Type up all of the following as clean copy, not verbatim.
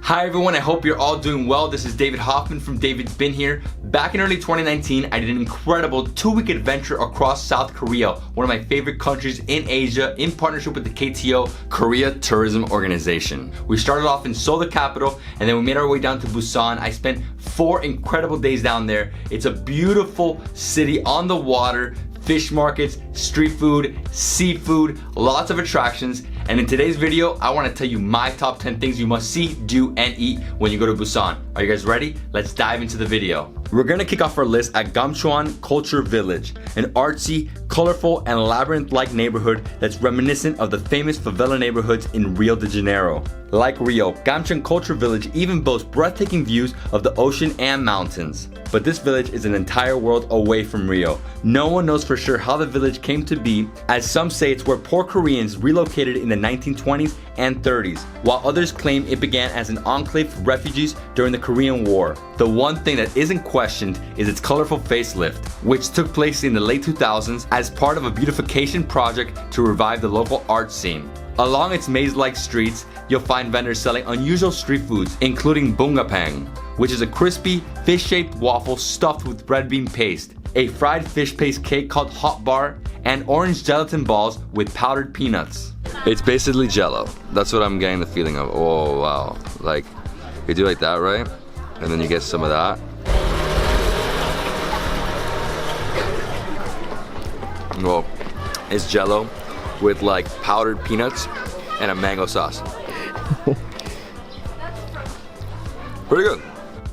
Hi everyone, I hope you're all doing well. This is David Hoffman from Davidsbeenhere. Back in early 2019, I did an incredible 2-week adventure across South Korea, one of my favorite countries in Asia, in partnership with the KTO, Korea Tourism Organization. We started off in Seoul, the capital, and then we made our way down to Busan. I spent 4 incredible days down there. It's a beautiful city on the water, fish markets, street food, seafood, lots of attractions. And in today's video, I want to tell you my top 10 things you must see, do, and eat when you go to Busan. Are you guys ready? Let's dive into the video. We're gonna kick off our list at GAMCHEON Culture Village, an artsy, colorful, and labyrinth-like neighborhood that's reminiscent of the famous favela neighborhoods in Rio de Janeiro. Like Rio, GAMCHEON Culture Village even boasts breathtaking views of the ocean and mountains. But this village is an entire world away from Rio. No one knows for sure how the village came to be, as some say it's where poor Koreans relocated in the 1920s and 30s, while others claim it began as an enclave for refugees during the Korean War. The one thing that isn't questioned is its colorful facelift, which took place in the late 2000s as part of a beautification project to revive the local art scene. Along its maze-like streets, you'll find vendors selling unusual street foods, including bungeoppang, which is a crispy, fish-shaped waffle stuffed with red bean paste, a fried fish paste cake called hot bar, and orange gelatin balls with powdered peanuts. It's basically jello. That's what I'm getting the feeling of. Oh wow. Like, you do like that, right? And then you get some of that. Well, it's jello with like powdered peanuts and a mango sauce. Pretty good.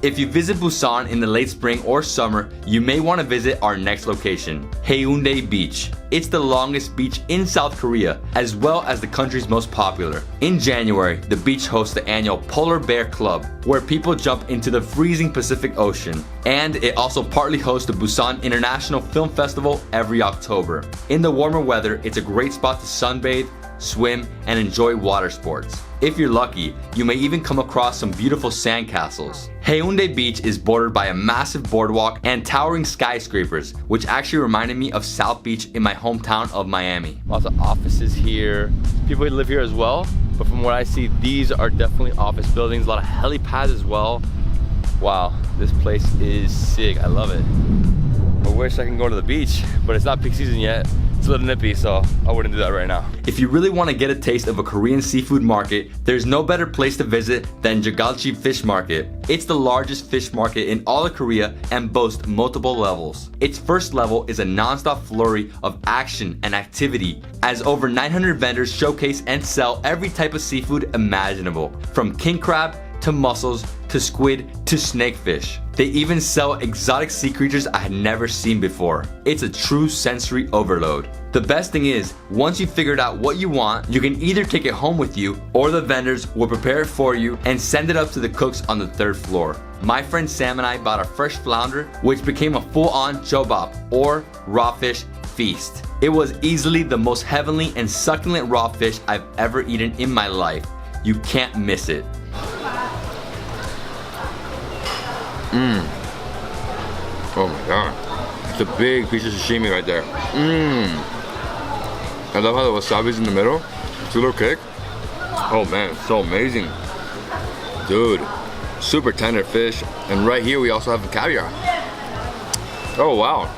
If you visit Busan in the late spring or summer, you may want to visit our next location, HAEUNDAE Beach. It's the longest beach in South Korea, as well as the country's most popular. In January, the beach hosts the annual Polar Bear Club, where people jump into the freezing Pacific Ocean. And it also partly hosts the Busan International Film Festival every October. In the warmer weather, it's a great spot to sunbathe, swim, and enjoy water sports. If you're lucky, you may even come across some beautiful sandcastles. HAEUNDAE Beach is bordered by a massive boardwalk and towering skyscrapers, which actually reminded me of South Beach in my hometown of Miami. Lots of offices here. People live here as well, but from what I see, these are definitely office buildings. A lot of helipads as well. Wow, this place is sick. I love it. I wish I can go to the beach, but it's not peak season yet. It's a little nippy, so I wouldn't do that right now. If you really want to get a taste of a Korean seafood market, there's no better place to visit than JAGALCHI Fish Market. It's the largest fish market in all of Korea and boasts multiple levels. Its first level is a non-stop flurry of action and activity, as over 900 vendors showcase and sell every type of seafood imaginable, from king crab to mussels, to squid, to snakefish. They even sell exotic sea creatures I had never seen before. It's a true sensory overload. The best thing is, once you've figured out what you want, you can either take it home with you, or the vendors will prepare it for you and send it up to the cooks on the 3rd floor. My friend Sam and I bought a fresh flounder, which became a full-on chobap, or raw fish feast. It was easily the most heavenly and succulent raw fish I've ever eaten in my life. You can't miss it. Oh my god. It's a big piece of sashimi right there. I love how the wasabi's in the middle. It's a little kick. Oh man, it's so amazing. Dude, super tender fish. And right here we also have the caviar. Oh wow.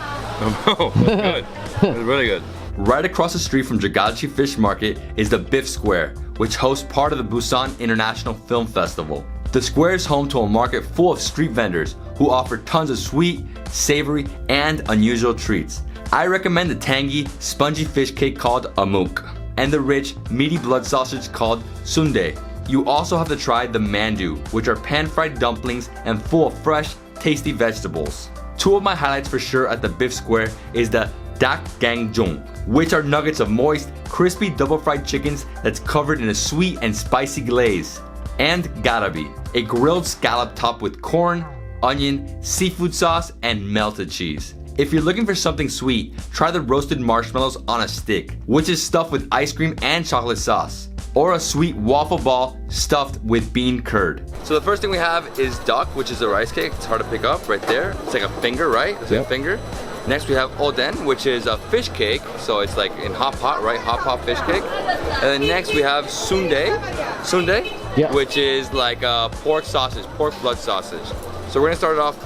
Oh, that's good. It's really good. Right across the street from JAGALCHI Fish Market is the BIFF Square, which hosts part of the Busan International Film Festival. The square is home to a market full of street vendors who offer tons of sweet, savory, and unusual treats. I recommend the tangy, spongy fish cake called amuk, and the rich, meaty blood sausage called sundae. You also have to try the mandu, which are pan-fried dumplings and full of fresh, tasty vegetables. 2 of my highlights for sure at the BIFF Square is the dakgangjong, which are nuggets of moist, crispy double-fried chickens that's covered in a sweet and spicy glaze, and garabi, a grilled scallop topped with corn, onion, seafood sauce, and melted cheese. If you're looking for something sweet, try the roasted marshmallows on a stick, which is stuffed with ice cream and chocolate sauce, or a sweet waffle ball stuffed with bean curd. So the first thing we have is duck, which is a rice cake. It's hard to pick up right there. It's like a finger, right? It's like a finger. Next we have oden, which is a fish cake. So it's like in hot pot, right? Hot pot fish cake. And then next we have sundae. Sundae? Yeah. which is like pork sausage, pork blood sausage. So we're gonna start it off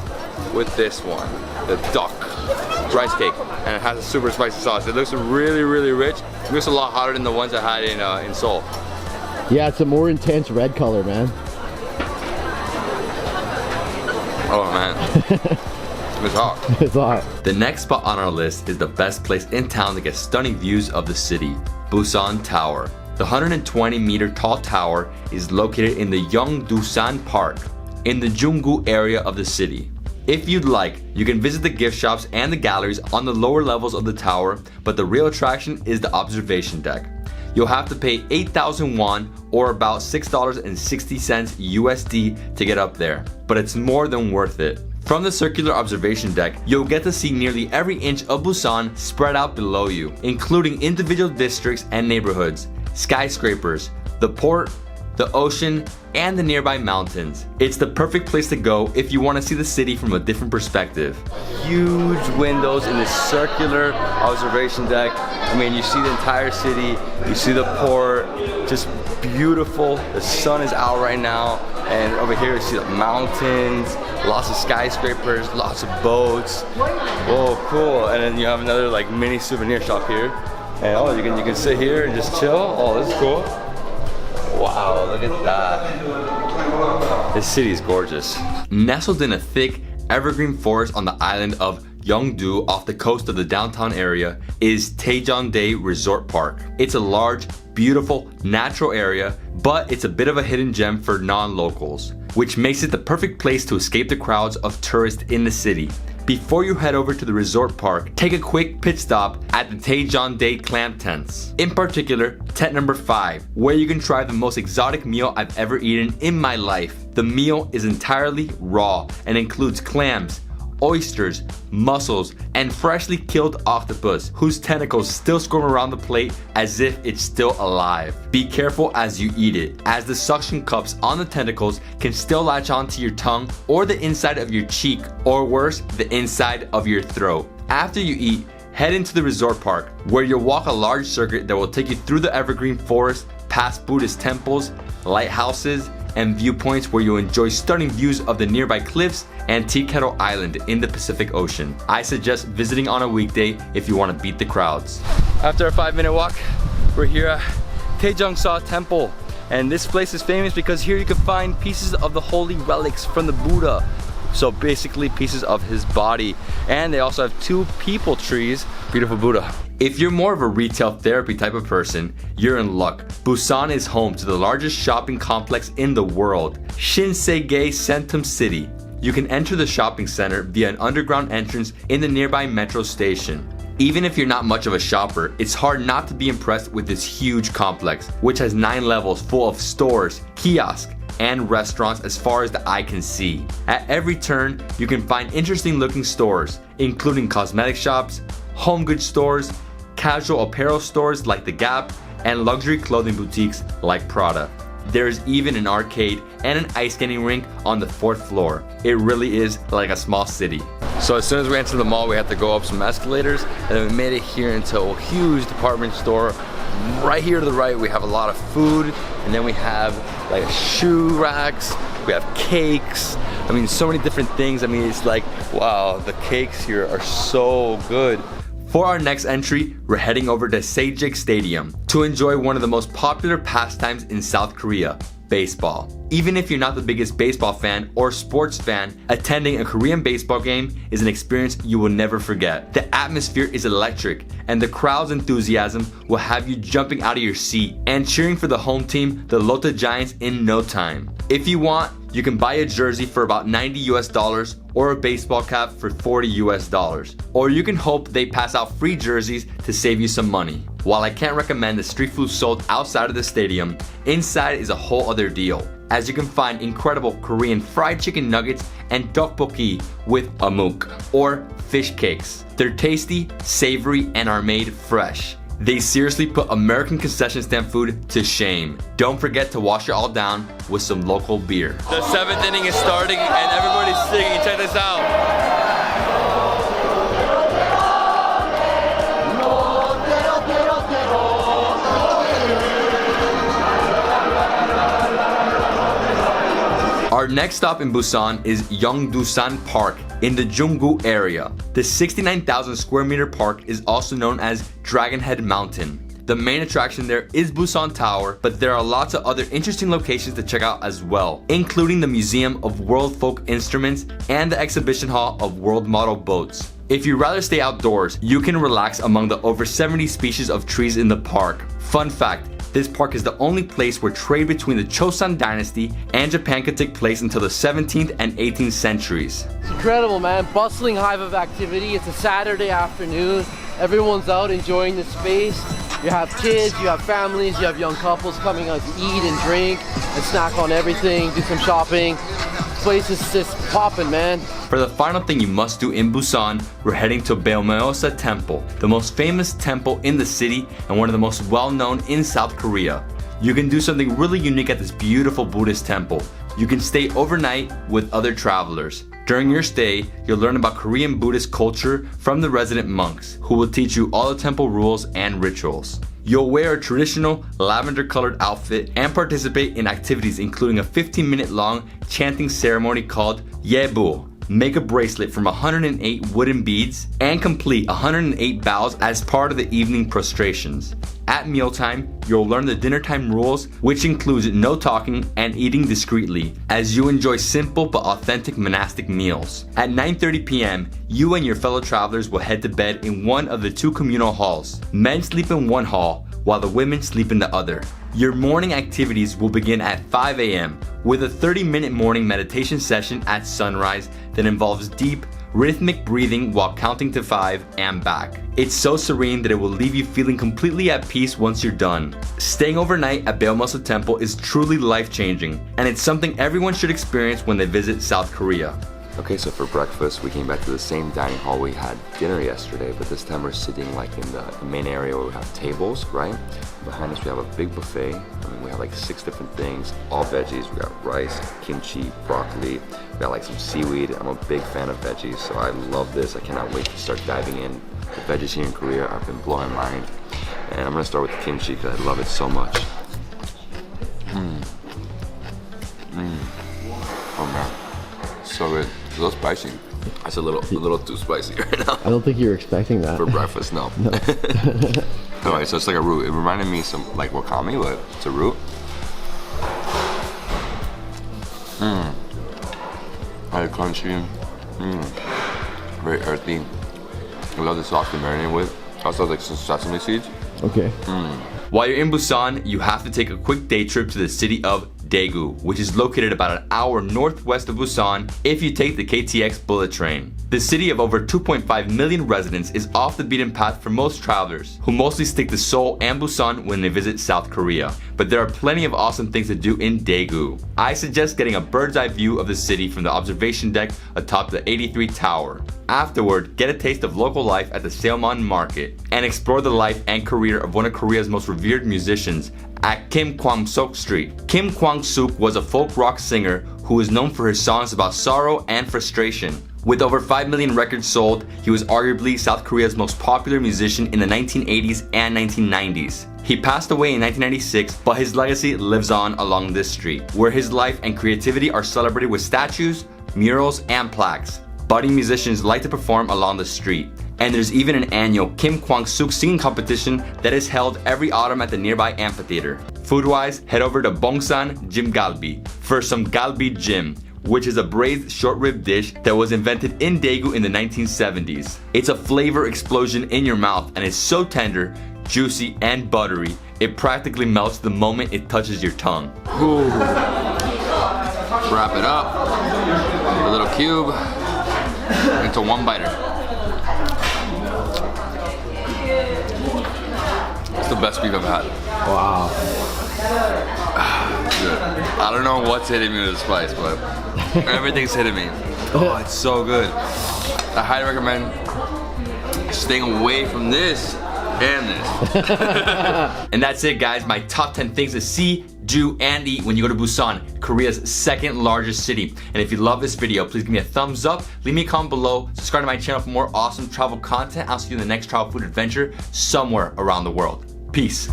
with this one, the duck rice cake, and it has a super spicy sauce. It looks really, really rich. It looks a lot hotter than the ones I had in Seoul. Yeah, it's a more intense red color, man. Oh man. It's hot. It's hot. The next spot on our list is the best place in town to get stunning views of the city, Busan Tower. The 120-meter tall tower is located in the YONGDUSAN Park in the Junggu area of the city. If you'd like, you can visit the gift shops and the galleries on the lower levels of the tower, but the real attraction is the observation deck. You'll have to pay 8,000 won or about $6.60 USD to get up there, but it's more than worth it. From the circular observation deck, you'll get to see nearly every inch of Busan spread out below you, including individual districts and neighborhoods, skyscrapers, the port, the ocean, and the nearby mountains. It's the perfect place to go if you want to see the city from a different perspective. Huge windows in this circular observation deck. I mean, you see the entire city, you see the port, just beautiful. The sun is out right now, and over here you see the mountains, lots of skyscrapers, lots of boats. Whoa, cool. And then you have another like mini souvenir shop here. And oh, you can sit here and just chill. Oh, this is cool. Wow, look at that. This city is gorgeous. Nestled in a thick evergreen forest on the island of Yeongdu off the coast of the downtown area is TAEJONGDAE Resort Park. It's a large, beautiful, natural area, but it's a bit of a hidden gem for non-locals, which makes it the perfect place to escape the crowds of tourists in the city. Before you head over to the resort park, take a quick pit stop at the TAEJONGDAE clam tents. In particular, tent number 5, where you can try the most exotic meal I've ever eaten in my life. The meal is entirely raw and includes clams, oysters, mussels, and freshly killed octopus whose tentacles still squirm around the plate as if it's still alive. Be careful as you eat it, as the suction cups on the tentacles can still latch onto your tongue or the inside of your cheek, or worse, the inside of your throat. After you eat, head into the resort park, where you'll walk a large circuit that will take you through the evergreen forest, past Buddhist temples, lighthouses, and viewpoints where you'll enjoy stunning views of the nearby cliffs and Tea Kettle Island in the Pacific Ocean. I suggest visiting on a weekday if you want to beat the crowds. After a 5-minute walk, we're here at Taejongsa Temple. And this place is famous because here you can find pieces of the holy relics from the Buddha. So basically pieces of his body. And they also have 2 peepal trees. Beautiful Buddha. If you're more of a retail therapy type of person, you're in luck. Busan is home to the largest shopping complex in the world, SHINSEGAE CENTUM City. You can enter the shopping center via an underground entrance in the nearby metro station. Even if you're not much of a shopper, it's hard not to be impressed with this huge complex, which has 9 levels full of stores, kiosks, and restaurants as far as the eye can see. At every turn, you can find interesting looking stores, including cosmetic shops, home goods stores, casual apparel stores like The Gap, and luxury clothing boutiques like Prada. There's even an arcade and an ice skating rink on the 4th floor. It really is like a small city. So as soon as we enter the mall, we have to go up some escalators, and then we made it here into a huge department store. Right here to the right, we have a lot of food, and then we have like shoe racks, we have cakes. I mean, so many different things. I mean, it's like, wow, the cakes here are so good. For our next entry, we're heading over to SHINSEGAE Stadium to enjoy one of the most popular pastimes in South Korea, baseball. Even if you're not the biggest baseball fan or sports fan, attending a Korean baseball game is an experience you will never forget. The atmosphere is electric, and the crowd's enthusiasm will have you jumping out of your seat and cheering for the home team, the Lotte Giants, in no time. If you want, you can buy a jersey for about $90 US or a baseball cap for $40 US. Or you can hope they pass out free jerseys to save you some money. While I can't recommend the street food sold outside of the stadium, inside is a whole other deal, as you can find incredible Korean fried chicken nuggets and tteokbokki with amuk, or fish cakes. They're tasty, savory, and are made fresh. They seriously put American concession stand food to shame. Don't forget to wash it all down with some local beer. The 7th inning is starting and everybody's singing. Check this out. Our next stop in Busan is YONGDUSAN Park in the Junggu area. The 69,000 square meter park is also known as Dragon Head Mountain. The main attraction there is Busan Tower, but there are lots of other interesting locations to check out as well, including the Museum of World Folk Instruments and the Exhibition Hall of World Model Boats. If you'd rather stay outdoors, you can relax among the over 70 species of trees in the park. Fun fact, this park is the only place where trade between the Chosun dynasty and Japan could take place until the 17th and 18th centuries. It's incredible, man. Bustling hive of activity. It's a Saturday afternoon. Everyone's out enjoying the space. You have kids, you have families, you have young couples coming out to eat and drink and snack on everything, do some shopping. This place is just popping, man. For the final thing you must do in Busan, we're heading to BEOMEOSA Temple, the most famous temple in the city and one of the most well-known in South Korea. You can do something really unique at this beautiful Buddhist temple. You can stay overnight with other travelers. During your stay, you'll learn about Korean Buddhist culture from the resident monks, who will teach you all the temple rules and rituals. You'll wear a traditional lavender-colored outfit and participate in activities including a 15-minute long chanting ceremony called Yebu. Make a bracelet from 108 wooden beads and complete 108 bows as part of the evening prostrations. At mealtime, you'll learn the dinner time rules, which includes no talking and eating discreetly, as you enjoy simple but authentic monastic meals. At 9:30 p.m., you and your fellow travelers will head to bed in one of the two communal halls. Men sleep in one hall, while the women sleep in the other. Your morning activities will begin at 5 a.m. with a 30-minute morning meditation session at sunrise that involves deep, rhythmic breathing while counting to 5 and back. It's so serene that it will leave you feeling completely at peace once you're done. Staying overnight at BEOMEOSA Temple is truly life-changing, and it's something everyone should experience when they visit South Korea. Okay, so for breakfast, we came back to the same dining hall we had dinner yesterday, but this time we're sitting like in the main area where we have tables, right? Behind us we have a big buffet. I mean, we have like 6 different things, all veggies. We got rice, kimchi, broccoli. We got like some seaweed. I'm a big fan of veggies, so I love this. I cannot wait to start diving in. The veggies here in Korea have been blowing my mind. And I'm gonna start with the kimchi because I love it so much. Oh man, so good. It's a little spicy. It's a little too spicy right now. I don't think you were expecting that. For breakfast, no. Alright, so it's like a root. It reminded me some like wakame, but it's a root. Very crunchy. Very earthy. I love the sauce to marinate with. Also like some sesame seeds. Okay. While you're in Busan, you have to take a quick day trip to the city of Daegu, which is located about an hour northwest of Busan if you take the KTX bullet train. The city of over 2.5 million residents is off the beaten path for most travelers, who mostly stick to Seoul and Busan when they visit South Korea. But there are plenty of awesome things to do in Daegu. I suggest getting a bird's eye view of the city from the observation deck atop the 83 tower. Afterward, get a taste of local life at the Sailmon Market and explore the life and career of one of Korea's most revered musicians at Kim Kwang-Seok Street. Kim Kwang-Seok was a folk rock singer who is known for his songs about sorrow and frustration. With over 5 million records sold, he was arguably South Korea's most popular musician in the 1980s and 1990s. He passed away in 1996, but his legacy lives on along this street, where his life and creativity are celebrated with statues, murals, and plaques. Budding musicians like to perform along the street. And there's even an annual Kim Kwang-Seok singing competition that is held every autumn at the nearby amphitheater. Food-wise, head over to Bongsan Jim Galbi for some Galbi Jim, which is a braised short rib dish that was invented in Daegu in the 1970s. It's a flavor explosion in your mouth and is so tender, juicy, and buttery, it practically melts the moment it touches your tongue. Ooh. Wrap it up, a little cube, into one biter. It's the best beef I've had. Wow. Good. I don't know what's hitting me with the spice, but everything's hitting me. Oh, it's so good. I highly recommend staying away from this and this. And that's it, guys. My top 10 things to see, do, and eat when you go to Busan, Korea's second largest city. And if you love this video, please give me a thumbs up, leave me a comment below, subscribe to my channel for more awesome travel content. I'll see you in the next travel food adventure somewhere around the world. Peace.